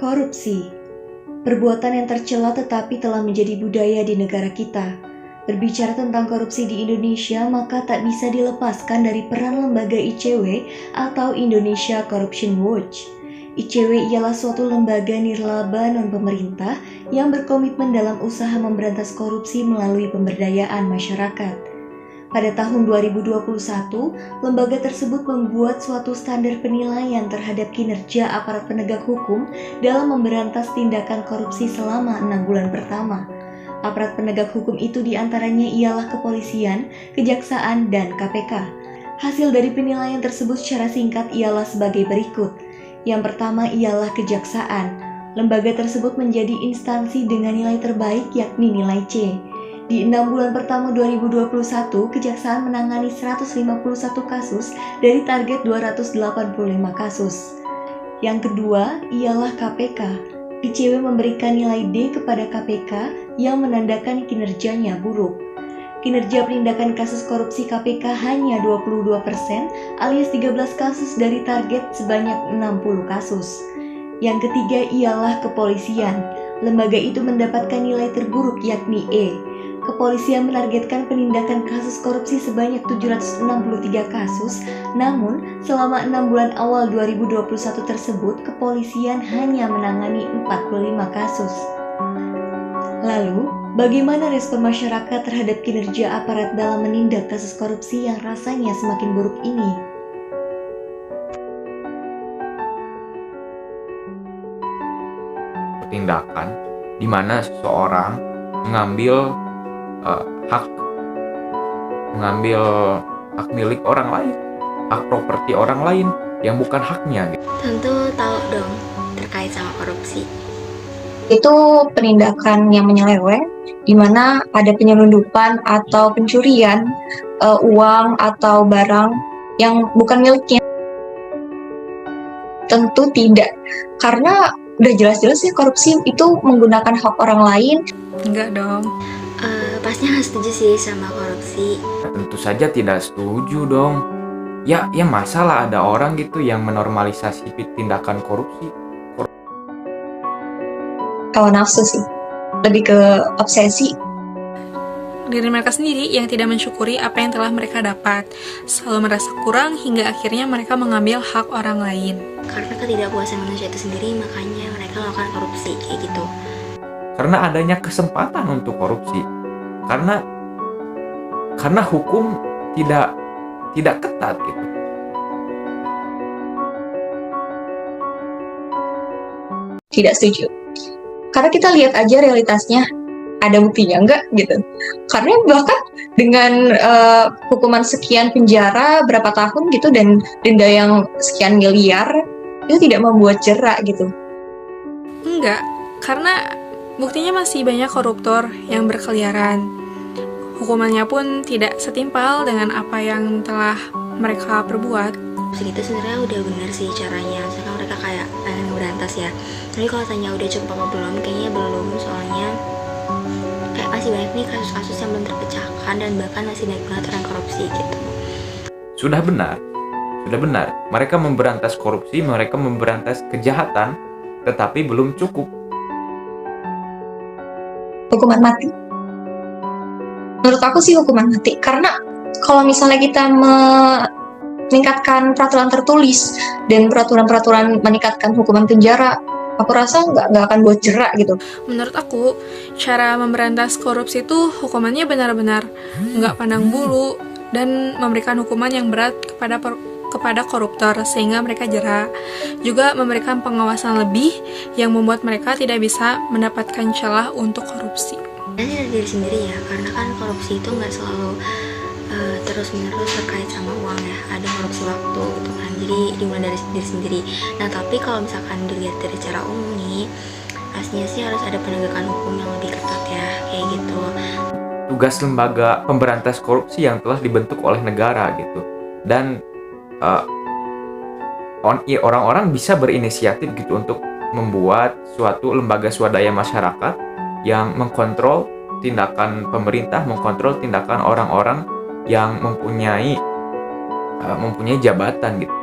Korupsi, perbuatan yang tercela tetapi telah menjadi budaya di negara kita. Berbicara tentang korupsi di Indonesia, maka tak bisa dilepaskan dari peran lembaga ICW atau Indonesia Corruption Watch. ICW ialah suatu lembaga nirlaba non-pemerintah yang berkomitmen dalam usaha memberantas korupsi melalui pemberdayaan masyarakat. Pada tahun 2021, lembaga tersebut membuat suatu standar penilaian terhadap kinerja aparat penegak hukum dalam memberantas tindakan korupsi selama 6 bulan pertama. Aparat penegak hukum itu diantaranya ialah kepolisian, kejaksaan, dan KPK. Hasil dari penilaian tersebut secara singkat ialah sebagai berikut. Yang pertama ialah kejaksaan. Lembaga tersebut menjadi instansi dengan nilai terbaik yakni nilai C. Di 6 bulan pertama 2021, Kejaksaan menangani 151 kasus dari target 285 kasus. Yang kedua ialah KPK. ICW memberikan nilai D kepada KPK yang menandakan kinerjanya buruk. Kinerja penindakan kasus korupsi KPK hanya 22% alias 13 kasus dari target sebanyak 60 kasus. Yang ketiga ialah kepolisian. Lembaga itu mendapatkan nilai terburuk yakni E. Kepolisian menargetkan penindakan kasus korupsi sebanyak 763 kasus, namun selama 6 bulan awal 2021 tersebut, kepolisian hanya menangani 45 kasus. Lalu, bagaimana respon masyarakat terhadap kinerja aparat dalam menindak kasus korupsi yang rasanya semakin buruk ini? Tindakan di mana seseorang mengambil hak milik orang lain, hak properti orang lain yang bukan haknya gitu. Tentu tahu dong terkait sama korupsi. Itu penindakan yang menyeleweng, di mana ada penyelundupan atau pencurian uang atau barang yang bukan miliknya. Tentu tidak, karena udah jelas-jelas ya korupsi itu menggunakan hak orang lain. Enggak dong. Pastinya nggak setuju sih sama korupsi. Tentu saja tidak setuju dong. Ya masalah ada orang gitu yang menormalisasi tindakan korupsi. Hawa nafsu sih, lebih ke obsesi. Diri mereka sendiri yang tidak mensyukuri apa yang telah mereka dapat, selalu merasa kurang hingga akhirnya mereka mengambil hak orang lain. Karena ketidakpuasan manusia itu sendiri, makanya mereka melakukan korupsi kayak gitu. Karena adanya kesempatan untuk korupsi. Karena hukum tidak ketat gitu. Tidak setuju. Karena kita lihat aja realitasnya, ada buktinya enggak gitu. Karena bahkan dengan hukuman sekian penjara berapa tahun gitu dan denda yang sekian miliar itu tidak membuat jerak gitu. Enggak, karena buktinya masih banyak koruptor yang berkeliaran. Hukumannya pun tidak setimpal dengan apa yang telah mereka perbuat. Segitu sebenarnya udah bener sih caranya. Misalkan mereka kayak pengen ngeberantas ya. Tapi kalau tanya udah cukup apa belum, kayaknya belum. Soalnya kayak masih banyak nih kasus-kasus yang belum terpecahkan dan bahkan masih banyak banget orang korupsi gitu. Sudah benar. Mereka memberantas korupsi, mereka memberantas kejahatan, tetapi belum cukup. Hukuman mati. Menurut aku sih hukuman mati, karena kalau misalnya kita meningkatkan peraturan tertulis dan peraturan-peraturan meningkatkan hukuman penjara, aku rasa nggak akan buat jerak gitu. Menurut aku, cara memberantas korupsi itu hukumannya benar-benar nggak pandang bulu dan memberikan hukuman yang berat kepada koruptor sehingga mereka jera. Juga memberikan pengawasan lebih yang membuat mereka tidak bisa mendapatkan celah untuk korupsi. Dan dari diri sendiri ya, karena kan korupsi itu nggak selalu terus-menerus terkait sama uang ya. Ada korupsi waktu gitu kan, jadi dimulai dari diri sendiri. Nah tapi kalau misalkan dilihat dari cara umum nih, pastinya sih harus ada penegakan hukum yang lebih ketat ya, kayak gitu. Tugas lembaga pemberantas korupsi yang telah dibentuk oleh negara gitu. Dan orang-orang bisa berinisiatif gitu untuk membuat suatu lembaga swadaya masyarakat yang mengkontrol tindakan pemerintah, mengkontrol tindakan orang-orang yang mempunyai jabatan gitu.